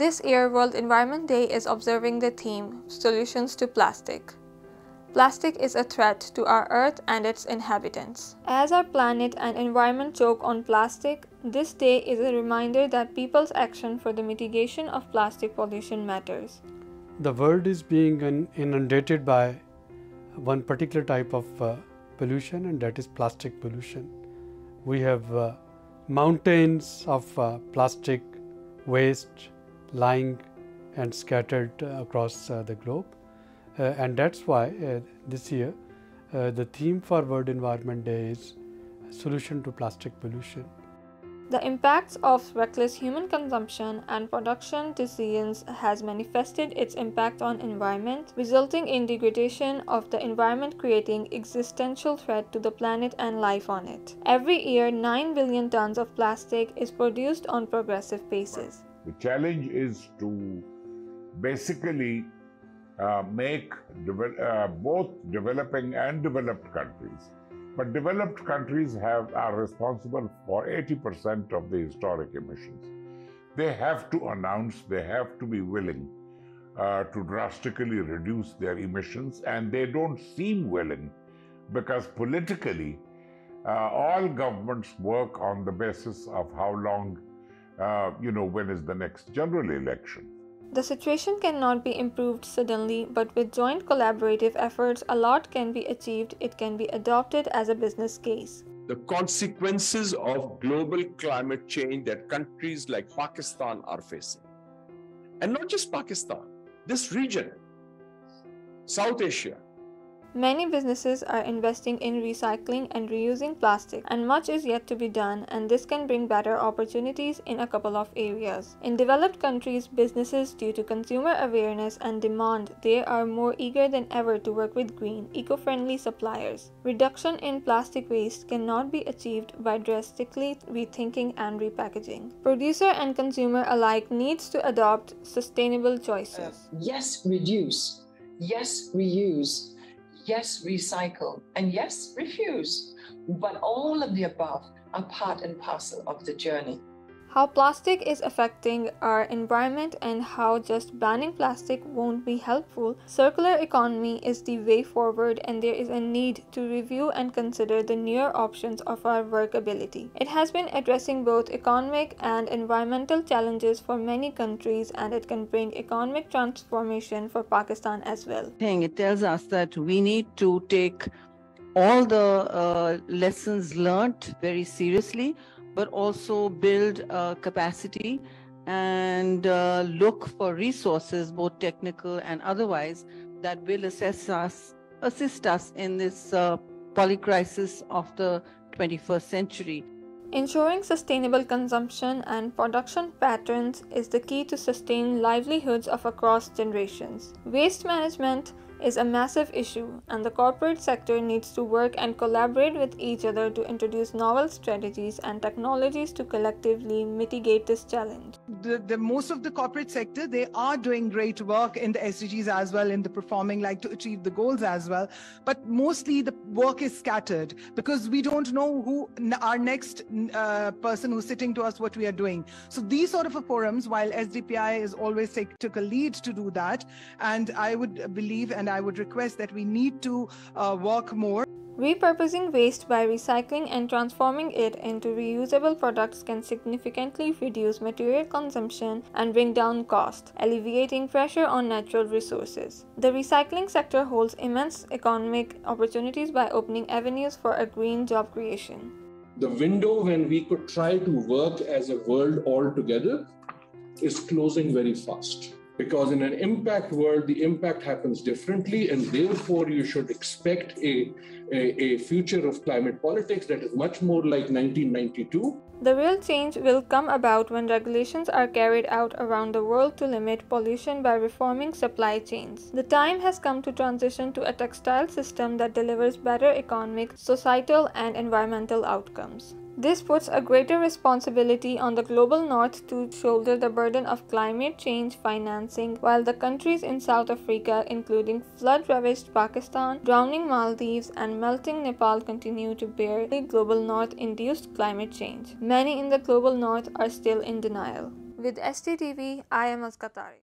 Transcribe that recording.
This year, World Environment Day is observing the theme, Solutions to Plastic. Plastic is a threat to our Earth and its inhabitants. As our planet and environment choke on plastic, this day is a reminder that people's action for the mitigation of plastic pollution matters. The world is being inundated by one particular type of pollution, and that is plastic pollution. We have mountains of plastic waste lying and scattered across the globe. And that's why this year the theme for World Environment Day is Solution to Plastic Pollution. The impacts of reckless human consumption and production decisions has manifested its impact on environment, resulting in degradation of the environment, creating existential threat to the planet and life on it. Every year, 9 billion tons of plastic is produced on progressive basis. The challenge is to basically make both developing and developed countries. But developed countries are responsible for 80% of the historic emissions. They have to announce, they have to be willing to drastically reduce their emissions, and they don't seem willing because politically all governments work on the basis of how long, when is the next general election. The situation cannot be improved suddenly, but with joint collaborative efforts, a lot can be achieved. It can be adopted as a business case. The consequences of global climate change that countries like Pakistan are facing. And not just Pakistan, this region, South Asia. Many businesses are investing in recycling and reusing plastic, and much is yet to be done, and this can bring better opportunities in a couple of areas. In developed countries, businesses, due to consumer awareness and demand, they are more eager than ever to work with green, eco-friendly suppliers. Reduction in plastic waste cannot be achieved by drastically rethinking and repackaging. Producer and consumer alike needs to adopt sustainable choices. Yes, reduce. Yes, reuse. Yes, recycle, and yes, refuse. But all of the above are part and parcel of the journey. How plastic is affecting our environment and how just banning plastic won't be helpful. Circular economy is the way forward, and there is a need to review and consider the newer options of our workability. It has been addressing both economic and environmental challenges for many countries, and it can bring economic transformation for Pakistan as well. It tells us that we need to take all the lessons learned very seriously, but also build capacity and look for resources, both technical and otherwise, that will assist us in this polycrisis of the 21st century. Ensuring sustainable consumption and production patterns is the key to sustain livelihoods of across generations. Waste management is a massive issue, and the corporate sector needs to work and collaborate with each other to introduce novel strategies and technologies to collectively mitigate this challenge. The most of the corporate sector, they are doing great work in the SDGs as well, in the performing, like to achieve the goals as well. But mostly the work is scattered because we don't know who our next person who's sitting to us what we are doing. So these sort of forums, while SDPI is always took a lead to do that, and I would believe and I would request that we need to work more. Repurposing waste by recycling and transforming it into reusable products can significantly reduce material consumption and bring down cost, alleviating pressure on natural resources. The recycling sector holds immense economic opportunities by opening avenues for a green job creation. The window when we could try to work as a world all together is closing very fast. Because in an impact world, the impact happens differently, and therefore you should expect a future of climate politics that is much more like 1992. The real change will come about when regulations are carried out around the world to limit pollution by reforming supply chains. The time has come to transition to a textile system that delivers better economic, societal, and environmental outcomes. This puts a greater responsibility on the global north to shoulder the burden of climate change financing, while the countries in South Africa, including flood-ravaged Pakistan, drowning Maldives, and melting Nepal, continue to bear the global north-induced climate change. Many in the global north are still in denial. With SDTV, I am Azkatari.